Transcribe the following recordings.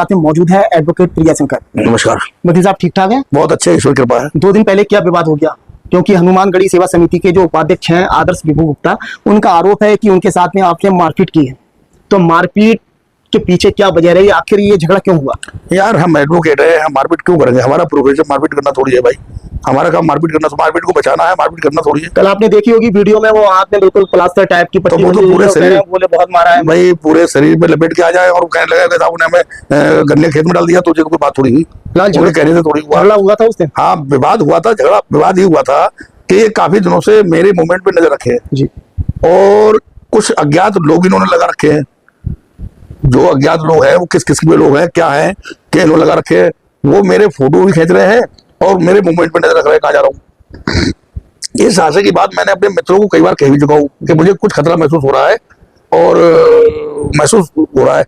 साथ में मौजूद है एडवोकेट प्रिया शंकर। नमस्कार। मंत्री साहब ठीक ठाक हैं? बहुत अच्छे, ईश्वर कृपा है। 2 दिन पहले क्या विवाद हो गया, क्योंकि हनुमानगढ़ी सेवा समिति के जो उपाध्यक्ष हैं आदर्श विभू गुप्ता, उनका आरोप है कि उनके साथ में आपने मारपीट की है। तो मारपीट के पीछे क्या वजह रही, आखिर ये झगड़ा क्यों हुआ? यार हम एडवोकेट है, हम मारपीट क्यों करेंगे? हमारा प्रोफेशन मारपीट करना थोड़ी है भाई। हमारा काम मारपीट करना, मारपीट को बचाना है, मारपीट करना थोड़ी है। कल आपने देखी होगी वीडियो में, वो हाथ में बिल्कुल प्लास्टर टाइप की पट्टी, तो पूरे शरीर बोले बहुत मारा है भाई, पूरे शरीर में लपेट के आ जाए और कहने लगा कि साहब ने हमें गन्ने खेत में डाल दिया, तो कोई बात थोड़ी हुई। कहने से थोड़ी हुआ था उस दिन। हाँ, विवाद हुआ था, झगड़ा विवाद ही हुआ था कि ये काफी दिनों से मेरे मूवमेंट पे नजर रखे हैं जी, और कुछ अज्ञात लोग इन्होंने लगा रखे हैं। जो अज्ञात लोग हैं वो किस किस्म के लोग हैं, क्या है, क्या लोग लगा रखे हैं, वो मेरे फोटो भी खींच रहे हैं और मेरे मूवमेंट पे नजर रख रहे हैं कहाँ जा रहा हूँ। इस हादसे की बात मैंने अपने मित्रों को कई बार कह भी चुका हूँ कि मुझे कुछ खतरा महसूस हो रहा है और महसूस हो रहा है।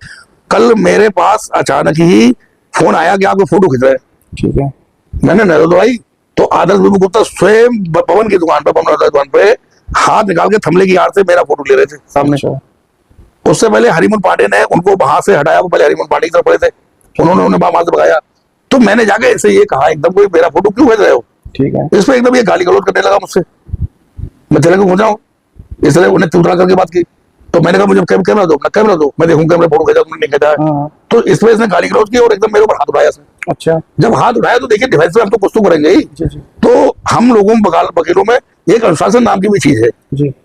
कल मेरे पास अचानक ही फोन आया कि आपको फोटो खींच रहे हैं। ठीक है, मैंने नजर दौड़ाई तो आदर्श विभू गुप्ता स्वयं पवन की दुकान पर, पवन की दुकान पे हाथ निकाल के थमले की आड़ से मेरा फोटो ले रहे थे सामने। उससे पहले हरिमन पांडे ने उनको वहां से हटाया, वो पहले हरिमन पांडे की तरफ पड़े थे, उन्होंने उन्हें वहां से भगाया। तो मैंने जाके इसे ये कहा एकदम, कोई मेरा फोटो क्यों भेज रहे हो? ठीक है, इस पर एकदम ये गाली गलौज करने लगा मुझसे। मैं चले को पहुंचाऊं, इसलिए उन्हें तुतरा करके बात की। तो मैंने कहा मुझे कैमरा दो, कैमरा दो, मैं देखूं कैमरा, फोटो भेजा नहीं भेजा। तो इस पर इसने गाली गलौज की और एकदम मेरे ऊपर हाथ उठाया। अच्छा, जब हाथ उठाया तो देखिए डिफेंस में हम तो कुछ तो करेंगे ही। तो हम लोगों वकीलों में एक अनुशासन नाम की भी चीज है।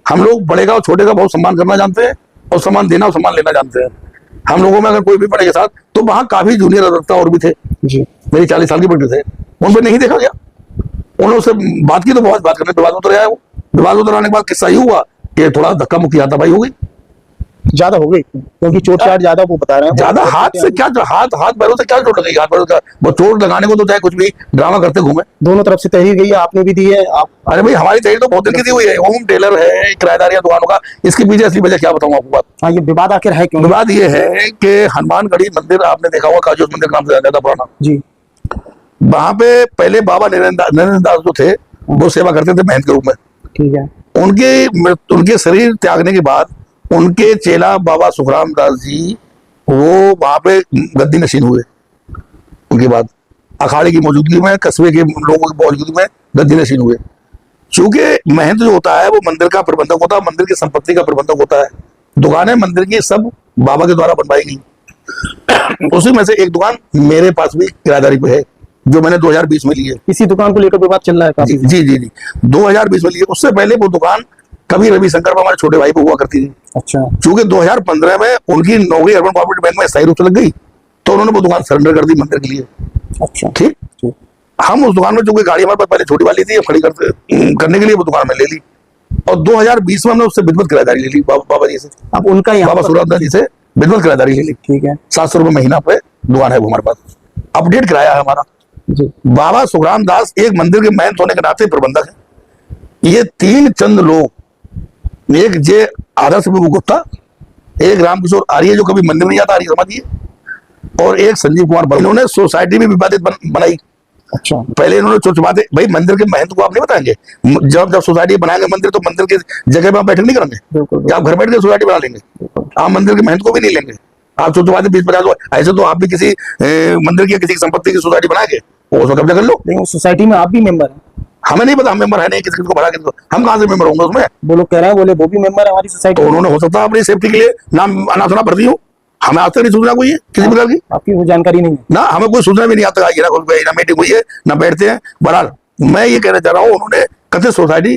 हम लोग बड़े का और छोटे का बहुत सम्मान करना जानते हैं और सम्मान देना और सम्मान लेना जानते हैं। हम लोगों में अगर कोई भी बड़े के साथ, तो वहां काफी जूनियर अधिवक्ता और भी थे जी, मेरी 40 साल की बड़े थे, उन पर नहीं देखा गया। उन्होंने उससे बात की तो बहुत बात करने, विवाद उतर आया। वो विवाद उतराने के बाद किस्सा ही हुआ कि थोड़ा धक्का मुक्की हाथापाई हो गई, ज्यादा हो गई, क्योंकि चोट चाट ज्यादा वो बता रहे हैं। ज्यादा हाथ से क्या, हाथ पैरों से क्या चोट लगेगी? हाथ पैरों का वो चोट लगाने को तो चाहे कुछ भी ड्रामा करते घूमे। दोनों तरफ से तहरीर गई है, आपने भी दी है। आप, अरे भाई हमारी तहरीर तो बहुत दिन की दी हुई है। होम टेलर है, किराएदारियां दुकानों का, इसके पीछे असली वजह क्या बताऊं आपको बात। हाँ, ये विवाद आखिर है क्यों? विवाद ये है कि हनुमानगढ़ी मंदिर आपने देखा होगा, काजोस मंदिर नाम से ज्यादा पुराना जी, वहां पे पहले बाबा नरेंद्र दास जो थे वो सेवा करते थे महंत के रूप में। ठीक है, उनके शरीर त्यागने के बाद उनके चेला बाबा सुखराम दास जी वो वहां पे गद्दी नशीन हुए। उनके बाद अखाड़े की मौजूदगी में, कस्बे के लोगों की मौजूदगी में गद्दी नशीन हुए। चूंकि महंत जो होता है वो मंदिर का प्रबंधक होता है, मंदिर की संपत्ति का प्रबंधक होता है। दुकानें मंदिर की सब बाबा के द्वारा बनवाई गई। उसी में से एक दुकान मेरे पास भी किराएदारी पे है, जो मैंने 2020 में ली है। इसी दुकान को लेकर विवाद चल रहा है काफी। जी जी जी, 2020 में ली है। उससे पहले वो दुकान कभी रविशंकर पर हमारे छोटे भाई पे हुआ करती थी। अच्छा, चूंकि 2015 में उनकी नौकरी अर्बन कोऑपरेटिव बैंक में स्थायी रूप से लग गई, तो उन्होंने वो दुकान सरेंडर कर दी मंदिर के लिए। अच्छा, ठीक। हम उस दुकान में, चूंकि गाड़ी हमारे पास पहले छोटी वाली थी, खड़ी करने के लिए वो दुकान में ले ली और 2020 में हमने उससे विधिवत किराएदारी ले ली बाबा जी से। अब उनका बाबा सुखराम जी से विधिवत किराएदारी ले ली। ठीक है, 700 रुपए महीना पे दुकान है वो हमारे पास, अपडेट किराया है हमारा जी। बाबा सुखराम दास एक मंदिर के महंत होने के नाते प्रबंधक है। ये 3 चंद लोग, एक जे आदर्श विभू गुप्ता, एक रामकिशोर आर्य जो कभी मंदिर नहीं जाता, आर्य समाजी, और एक संजीव कुमार बल, इन्होंने सोसाइटी भी विवादित बनाई। अच्छा, पहले इन्होंने छुपाते, भाई मंदिर के महंत को आप नहीं बताएंगे, जब सोसाइटी बनाएंगे मंदिर, तो मंदिर की जगह पे आप बैठक नहीं करेंगे, आप घर बैठ के सोसाइटी बना लेंगे, आप मंदिर के महंत को भी नहीं लेंगे। आप छुपाते 20-50, ऐसे तो आप भी किसी मंदिर की किसी संपत्ति की सोसाइटी बनाएंगे, वो कब्जा कर लो। सोसाइटी में आप भी मेंबर है, हमें नहीं पता, हम मेंबर है नहीं, किसी को भरा, किसको, हम कहां से मेंबर होंगे उसमें? वो लोग कह रहे हैं, बोले वो भी मेंबर है हमारी सोसाइटी। तो उन्होंने हो सकता है अपनी सेफ्टी के लिए नाम अनाथना भर दी हो। हमें आज तक नहीं सूचना कोई है किसी प्रकार की, आपकी वो जानकारी नहीं है ना, हमें कोई सूचना भी नहीं आता है, ना मीटिंग हुई है, ना बैठते हैं। बहरहाल मैं ये कहना चाह रहा हूँ, उन्होंने कथित सोसाइटी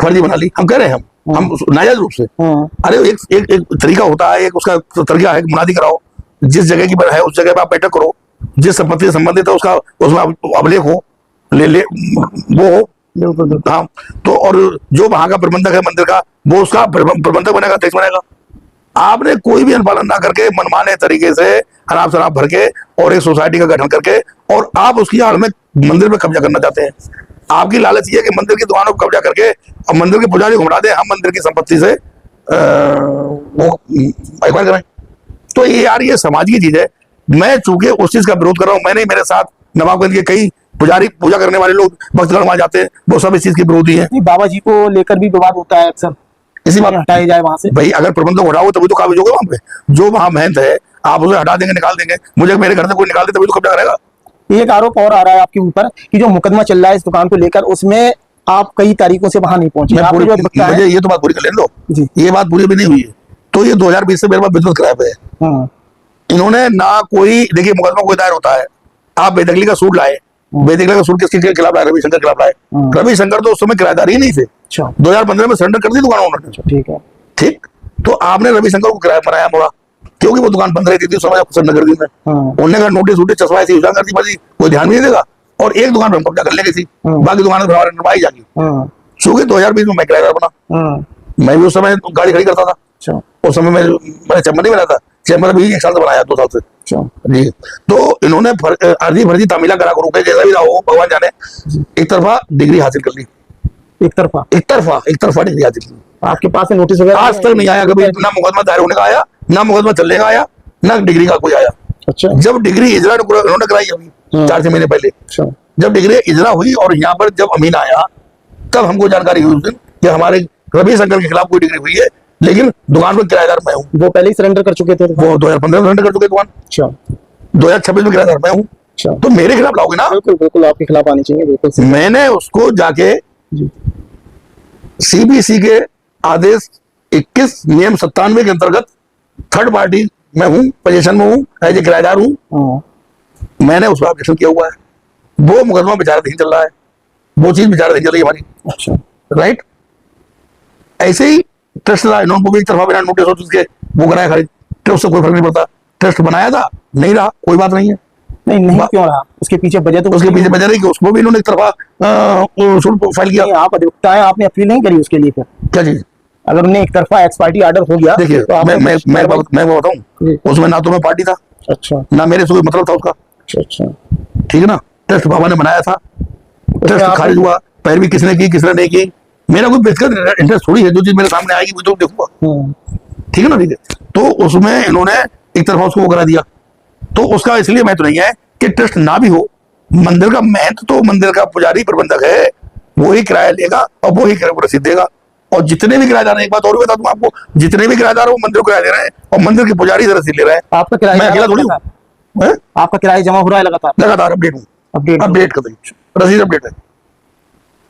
फर्जी बना ली। हम कह रहे हैं हम नाजायज रूप से। अरे एक तरीका होता है, एक उसका तरीका है, मुनादी कराओ, जिस जगह की है उस जगह पर आप बैठक करो, जिस संपत्ति से संबंधित है उसका उसमें अभिलेख हो, ले वो हो। हाँ, तो और जो वहां का प्रबंधक है मंदिर का, वो उसका प्रबंधक बनेगा, अध्यक्ष बनेगा। आपने कोई भी अनुपालन ना करके मनमाने तरीके से हराम शराब भर के और एक सोसाइटी का गठन करके, और आप उसकी आड़ में मंदिर में कब्जा करना चाहते हैं। आपकी लालच ये है कि मंदिर की दुकानों को कब्जा करके और मंदिर के पुजारी घुमा दे, हम मंदिर की संपत्ति से वो व्यापार करें। तो ये यार, ये समाज की चीज है। मैं चूंकि उस चीज का विरोध कर रहा हूँ, मैंने मेरे साथ नवाबगंज के कई पुजारी, पूजा करने वाले लोग भक्तगण वहां जाते हैं, वो सब इस चीज के विरोधी हैं। बाबा जी को लेकर भी विवाद होता है अक्सर, इसी बात हटाई जाए वहां से। भाई अगर प्रबंधक हटाओ तभी तो काबिज होगा वहां पे। जो वहां महंत है, आप उसे हटा देंगे, निकाल देंगे। मुझे मेरे घर से कोई निकाल दे तभी तो कब्जा करेगा। एक आरोप और आ रहा है आपके ऊपर कि जो मुकदमा चल रहा है इस दुकान को लेकर, उसमें आप कई तारीखों से वहां नहीं पहुंचे। मैं आपने पूरी, जो दिखता है मुझे ये तो बात पूरी कर लेने दो जी। ये बात पूरी भी नहीं हुई है। तो ये 2020 से मेरे पास बिजनेस किराए पे है। हाँ, इन्होंने ना कोई, देखिए मुकदमा कोई दायर होता है, आप बेदखली का सूट लाए, बेदखली का सूट किसके खिलाफ लाए? रविशंकर के खिलाफ लाए। रविशंकर तो उस समय किराएदार ही नहीं थे। अच्छा 2015 में सरेंडर कर दी दुकान उन्होंने। ठीक है। ठीक, तो आपने रविशंकर को किराया बनाया मोड़ा, क्योंकि वो दुकान बंद रहती थी उस समय, आपको सरेंडर कर दी मैं। उन्होंने कहा नोटिस वोटिस चसवाई थी, कर दी भाजी, कोई ध्यान नहीं देगा, और एक दुकान पर हम कब्जा कर लेंगे थी, बाकी दुकान पर नरवाई जाएगी। चूंकि 2020 में मैं किराएदार बना, मैं भी उस समय गाड़ी खड़ी करता था। उस समय मैंने चैम्बर नहीं बनाया था, चैम्बर भी 1 साल से बनाया, 2 साल से जी। तो इन्होंने अर्जी फर्जी तामीला करा करो, जैसा भी रहा हो भगवान जाने, एक तरफा डिग्री हासिल कर ली। एक तरफा डिग्री हासिल की। आपके पास नोटिस वगैरह आज तक नहीं आया कभी, ना मुकदमा दायर होने का आया, ना मुकदमा चलने का आया, ना डिग्री का कोई आया। अच्छा, जब डिग्री इजरा उन्होंने कराई अभी 4-6 महीने पहले, जब डिग्री इजरा हुई और यहाँ पर जब अमीन आया, तब हमको जानकारी हुई उस दिन कि हमारे रविशंकर के खिलाफ कोई डिग्री हुई है, लेकिन दुकान पर किराएदार मैं हूँ। वो पहले ही सरेंडर कर चुके थे, वो 2015 में सरेंडर कर चुके दुकान। अच्छा 2026 में किराएदार मैं हूँ। अच्छा, तो मेरे खिलाफ लाओगे ना? बिल्कुल बिल्कुल आपके खिलाफ आनी चाहिए, बिल्कुल। मैंने उसको जाके सीबीसी के आदेश 21 नियम 97 के अंतर्गत थर्ड पार्टी मैं हूँ, पोजीशन में हूँ, एज ए किराएदार हूँ, मैंने उसका ऑब्जेक्शन किया हुआ है। वो मुकदमा बेचारा नहीं चल रहा है, वो चीज बेचारा नहीं चल रही हमारी। अच्छा राइट, ऐसे ही ट्रस्ट रहा, इन्होंने भी एक तरफा बिना नोटिस हो उसके वो कराया खरीद, ट्रस्ट से कोई फर्क नहीं पड़ता। ट्रस्ट बनाया था, नहीं रहा, कोई बात नहीं है। नहीं क्यों रहा? उसके पीछे वजह तो उसके पीछे वजह रही कि उसको भी इन्होंने एक तरफा फाइल किया। आप अधिवक्ता है, आपने अपील नहीं करी उसके लिए? फिर क्या चीज? अगर उन्हें एक तरफा एक्स पार्टी ऑर्डर हो गया, देखिए तो मैं बताऊं, उसमें ना तो मैं पार्टी था, अच्छा, ना मेरे से कोई मतलब था उसका। अच्छा ठीक है ना, ट्रस्ट बाबा ने बनाया था, ट्रस्ट खारिज हुआ, पैरवी किसने की किसने नहीं की, मेरा कोई व्यक्तिगत इंटरेस्ट थोड़ी है। जो चीज मेरे सामने आएगी वो तो देखूंगा। ठीक है ना, ठीक है। तो उसमें इन्होंने एक तरफा उसको वो करा दिया, तो उसका इसलिए महत्व नहीं है कि ट्रस्ट ना भी हो, मंदिर का महत्व तो मंदिर का पुजारी प्रबंधक है, वो ही किराया लेगा और वो ही रसीद देगा। और जितने भी किराएदार हैं, एक बात और बता दूं आपको, जितने भी किराएदार वो मंदिर को किराया दे रहे हैं और मंदिर के पुजारी से रसीद ले रहे हैं। आपका किराया, मैं अकेला थोड़ी हूँ, आपका किराया जमा हो रहा है लगातार अपडेट हूँ, अपडेट कर देंगे, रसीद अपडेट है।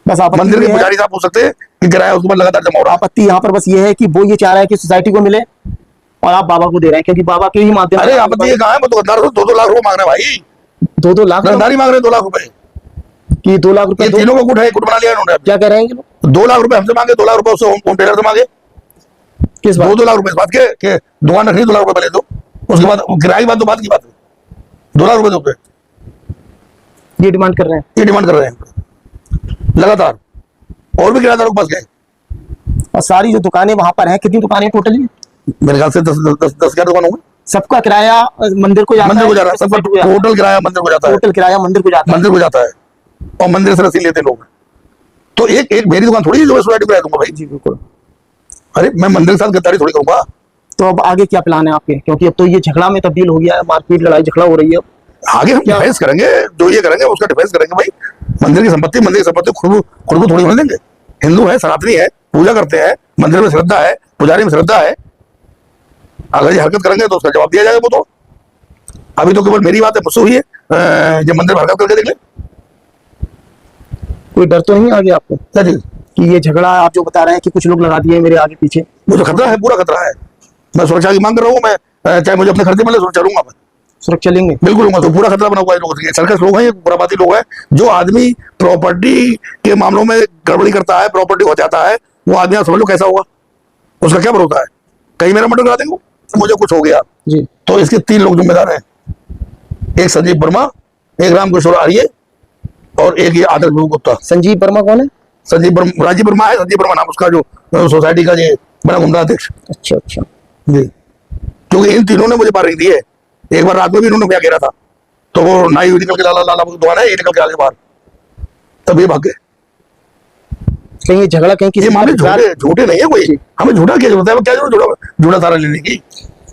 बस आप मंदिर के पुजारी साहब पूछ सकते हैं कि किराया उसके बाद लगातार जमा हो रहा है। आपत्ति यहाँ पर बस ये है कि वो ये चाह रहा है कि सोसाइटी को मिले और आप बाबा को दे रहे हैं, क्योंकि बाबा के ही माध्यम। अरे आपत्ति ये कहाँ है, वो दुकानदार 2-2 लाख रुपए मांग रहे हैं भाई, 2-2 लाख दुकानदारी मांग रहे हैं 2 लाख रुपए कि 2 लाख रुपए तीनों को गुट है, गुट बना लिया इन्होंने। क्या कह रहे हैं 2 लाख रुपए हमसे मांगे, 2 लाख रुपए उससे होम टेलर से मांगे। किस बात? 2 लाख रुपए इस बात के दुकान रखनी, 2 लाख रुपए पहले दो, उसके बाद किराए की बात तो बात की बात है, 2 लाख रुपए दो, ये डिमांड कर रहे हैं, ये डिमांड कर रहे हैं लगातार। और भी किराएदारों के पास गए, और सारी जो दुकानें वहां पर हैं, कितनी दुकानें टोटली? मेरे ख्याल से 10-11 दुकान होंगे। सबका किराया मंदिर को मंदिर को जा रहा है, सबका टोटल किराया मंदिर को जाता है, टोटल किराया मंदिर को जाता है, मंदिर को जाता है, और मंदिर से रसीद लेते लोग। तो एक मेरी दुकान थोड़ी जो मैं सोसाइटी को दूंगा भाई। जी बिल्कुल। अरे मैं मंदिर के साथ गद्दारी थोड़ी करूंगा। तो अब आगे क्या प्लान है आपके? क्योंकि अब तो ये झगड़ा में तब्दील हो गया है, मारपीट लड़ाई झगड़ा हो रही है। आगे हम डिफेंस करेंगे, जो ये करेंगे उसका डिफेंस करेंगे भाई। मंदिर की संपत्ति खुद को थोड़ी होने देंगे। हिंदू है, सनातनी है, पूजा करते हैं, मंदिर में श्रद्धा है, पुजारी में श्रद्धा है। अगर ये हरकत करेंगे तो उसका जवाब दिया जाएगा। वो तो अभी तो केवल मेरी बात है, मुझसे हुई है, जब मंदिर में हरकत करके देख ले। कोई डर तो नहीं आगे आपको क्या चीज कि ये झगड़ा आप जो बता रहे हैं कि कुछ लोग लगा दिए मेरे आगे पीछे? वो तो खतरा है, पूरा खतरा है। मैं सुरक्षा की मांग कर रहा हूँ, मैं चाहे मुझे अपने खर्चे मिले सुरक्षा लूंगा, मैं सुरक्षा लेंगे बिल्कुल लूंगा। तो पूरा खतरा बना हुआ है लोगों से, सर्कस लोग हैं, बुराबाती लोग हैं। जो आदमी प्रॉपर्टी के मामलों में गड़बड़ी करता है, प्रॉपर्टी हो जाता है, वो आदमी आप समझ लो कैसा होगा, उसका क्या भरोसा है? कहीं मेरा मर्डर करा देंगे, मुझे कुछ हो गया जी। तो इसके 3 लोग जिम्मेदार हैं, एक संजीव वर्मा, एक रामकिशोर आर्य और एक ये आदर्श गुप्ता। संजीव वर्मा कौन है? राजीव वर्मा है, संजीव वर्मा नाम उसका, जो सोसाइटी का ये बड़ा गुमराह अध्यक्ष। अच्छा अच्छा जी, क्योंकि इन तीनों ने मुझे वार्निंग दी है। एक बार रात में भी इन्होंने क्या घेरा था, तो वो नाई निकल के लाला दुकान है, ये निकल के आगे बाहर, तब ये भाग गए। कहीं ये झगड़ा कहीं किसी मामले झूठे नहीं है, कोई हमें झूठा क्या जरूरत है? क्या जरूरत झूठा सारा लेने की?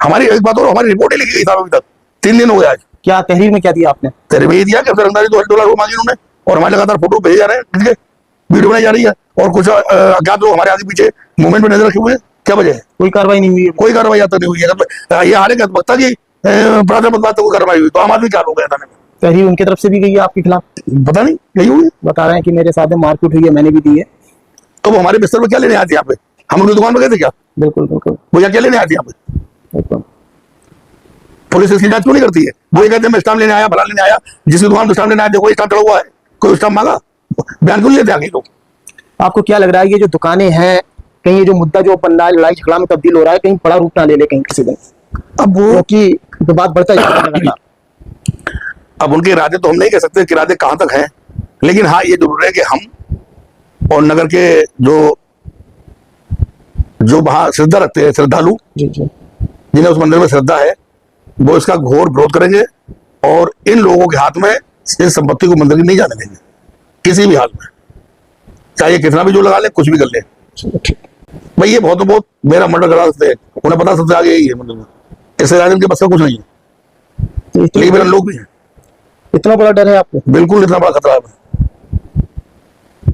हमारी एक बात और, हमारी रिपोर्ट ही लिखी गई साहब, अभी तक 3 दिन हो गए आज। क्या तहरीर में क्या दिया आपने? तहरीर में दिया कि रंगदारी 2 लाख रुपए मांगे इन्होंने, और हमारे लगातार फोटो भेजे जा रहे हैं, वीडियो बनाई जा रही है, और कुछ अज्ञात लोग हमारे आगे पीछे मूवमेंट में नजर रखे हुए हैं। क्या वजह है? कोई कार्रवाई नहीं हुई है? कोई कार्रवाई अब तक नहीं हुई है। ये हारे वक्ता की बड़ा बात तो कार्रवाई हुई, तो आम आदमी क्या लोग हैं थाने में? तहरीर उनकी तरफ से भी गई है आपके खिलाफ? पता नहीं यही हुई। बता रहे हैं कि मेरे साथ में मारपीट हुई है, मैंने भी दी है। तो वो हमारे बिस्तर में क्या लेने आती है यहाँ पे? हम उनकी दुकान पे गए थे क्या? बिल्कुल बिल्कुल वो यहाँ क्या लेने आती है यहाँ पे? बिल्कुल। पुलिस इसकी जांच क्यों नहीं करती है? वो ये कहते हैं मैं स्टाम्प लेने आया, भला लेने आया, जिसकी दुकान पे स्टाम्प लेने आया देखो स्टाम्प चढ़ा हुआ है, कोई स्टाम्प मांगा? बयान क्यों नहीं लेते आगे लोग? आपको क्या लग रहा है ये जो दुकानें हैं, कहीं ये जो मुद्दा जो बन रहा है लड़ाई झगड़ा में तब्दील हो रहा है, कहीं बड़ा रूप ना ले ले कहीं किसी दिन? अब वो क्योंकि विवाद बढ़ता जा रहा है लगातार। अब उनके इरादे तो हम नहीं कह सकते कि इरादे कहाँ तक हैं, लेकिन हाँ ये जरूर है कि हम और नगर के जो वहां श्रद्धा रखते हैं, श्रद्धालु जी जी। जिन्हें उस मंदिर में श्रद्धा है, वो इसका घोर विरोध करेंगे और इन लोगों के हाथ में इस संपत्ति को मंदिर की नहीं जाने देंगे किसी भी हाल में, चाहे कितना भी जो लगा ले, कुछ भी कर ले। चलो ठीक। भाई ये बहुत मेरा मर्डर करा सकते हैं, उन्हें पता सबसे आगे यही है मंदिर में, इससे ज्यादा इनके बस का कुछ नहीं है, तो लेकिन मेरे लोग भी हैं। इतना बड़ा डर है आपको? बिल्कुल इतना बड़ा खतरा है,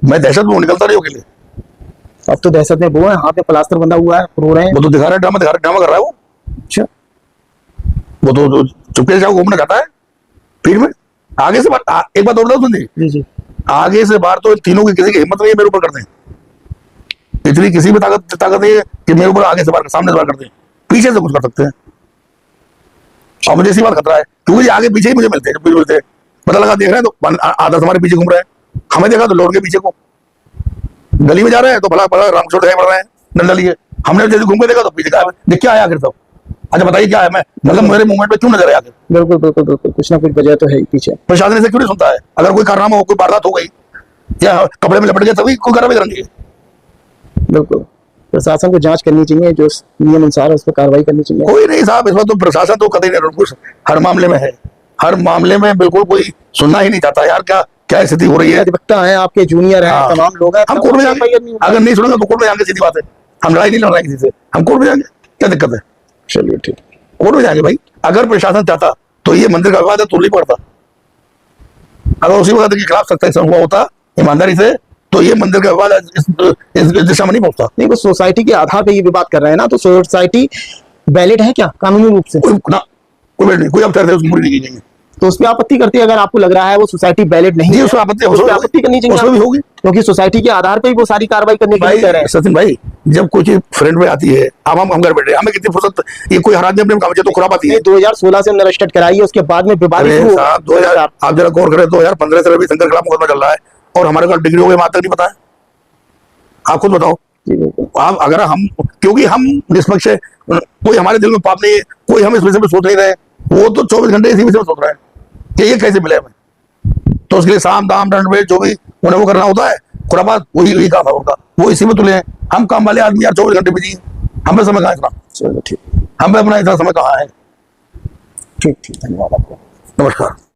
मैं दहशत में निकलता नहीं हूँ अकेले। अब तो दहशत में वो है, हाथ में प्लास्टर बंधा हुआ है, रो रहे हैं। वो तो दिखा रहा है, ड्रामा दिखा रहा है, ड्रामा कर रहा है वो। अच्छा। वो तो चुपके से जाओ घूमने जाता है भीड़ में, आगे से बार एक बात और बताओ सुन जी जी। आगे से बार तो इन तीनों की किसी की हिम्मत नहीं है मेरे ऊपर कर दें, इतनी किसी में ताकत नहीं है कि मेरे ऊपर आगे से बार सामने से बार कर दें, पीछे से कुछ कर सकते हैं। और मुझे इसी बात खतरा है क्योंकि आगे पीछे ही मुझे मिलते हैं, मिलते हैं पता लगा देख रहे हैं तो आधा हमारे पीछे घूम रहे हैं, हमें देखा तो लौट के पीछे को, गली में जा रहे हैं तो भला भला रामचोट बढ़ रहे हैं डंडा लिए, हमने जैसे घूम के देखा तो पीछे का देख क्या आया आखिर सब। अच्छा बताइए क्या है, मैं मतलब मेरे मूवमेंट में क्यों नजर आया? बिल्कुल बिल्कुल बिल्कुल, कुछ ना कुछ वजह तो है ही पीछे। प्रशासन इसे क्यों नहीं सुनता है? अगर कोई कारनामा हो, कोई वारदात हो गई या कपड़े में लपट गया तभी कोई कार्रवाई करनी है। बिल्कुल, प्रशासन को जांच करनी चाहिए, जो नियम अनुसार है उस पर कार्रवाई करनी चाहिए। कोई नहीं साहब, इस बार तो प्रशासन तो कतई नहीं, हर मामले में है, हर मामले में बिल्कुल कोई सुनना ही नहीं चाहता यार, क्या क्या स्थिति हो रही है। अधिवक्ता है आपके, जूनियर है, हाँ। तमाम लोग हैं, हम कोर्ट में जाएंगे, अगर नहीं सुनेंगे तो कोर्ट में जाएंगे, सीधी बात है, हम लड़ाई नहीं लड़ रहे हैं किसी से, हम कोर्ट में जाएंगे, क्या दिक्कत है? चलिए ठीक, कोर्ट में जाएंगे भाई। अगर प्रशासन चाहता तो ये मंदिर का विवाद है तो नहीं पड़ता, अगर उसी वक्त के खिलाफ सख्ती हुआ होता ईमानदारी से तो ये मंदिर का विवाद इस दिशा में नहीं पहुंचता। नहीं, वो सोसाइटी के आधार पे ये विवाद कर रहे हैं ना, तो सोसाइटी वैलिड है क्या कानूनी रूप से? कोई नहीं, कोई अब नहीं की जाएंगे तो उस पर आपत्ति करती है, अगर आपको लग रहा है वो सोसाइटी वैलिड नहीं है, उसमें आपत्ति करनी चाहिए, उसमें भी होगी, क्योंकि सोसाइटी के आधार पे ही वो सारी कार्रवाई करने के लिए कह रहे हैं। सचिन भाई, जब कोई चीज फ्रेंड में आती है, अब हम घर बैठे, हमें कितनी फुर्सत, ये कोई हर आदमी अपने काम तो खुराब आती है। 2016 से हमने रजिस्टर्ड कराई है, उसके बाद में विवाद शुरू हुआ। 2000 आप जरा गौर करें, 2015 से रवि शंकर के खिलाफ मुकदमा चल रहा है और हमारे पास डिग्री हो गई, तक नहीं पता है, आप खुद बताओ। आप अगर हम, क्योंकि हम निष्पक्ष है, कोई हमारे दिल में पाप नहीं है, कोई हम इस विषय में सोच नहीं रहे, वो तो 24 घंटे इसी विषय में सोच रहे हैं कि ये कैसे मिले हमें, तो उसके लिए साम दाम दंड भेद जो भी उन्हें वो करना होता है, खुराबात वही काम है उनका, वो इसी में तुले हैं। हम काम वाले आदमी यार 24 घंटे बिजी हैं, हमें समय कहाँ इतना? चलो ठीक, हमें अपना इतना समय कहाँ है? ठीक ठीक, धन्यवाद आपको, नमस्कार।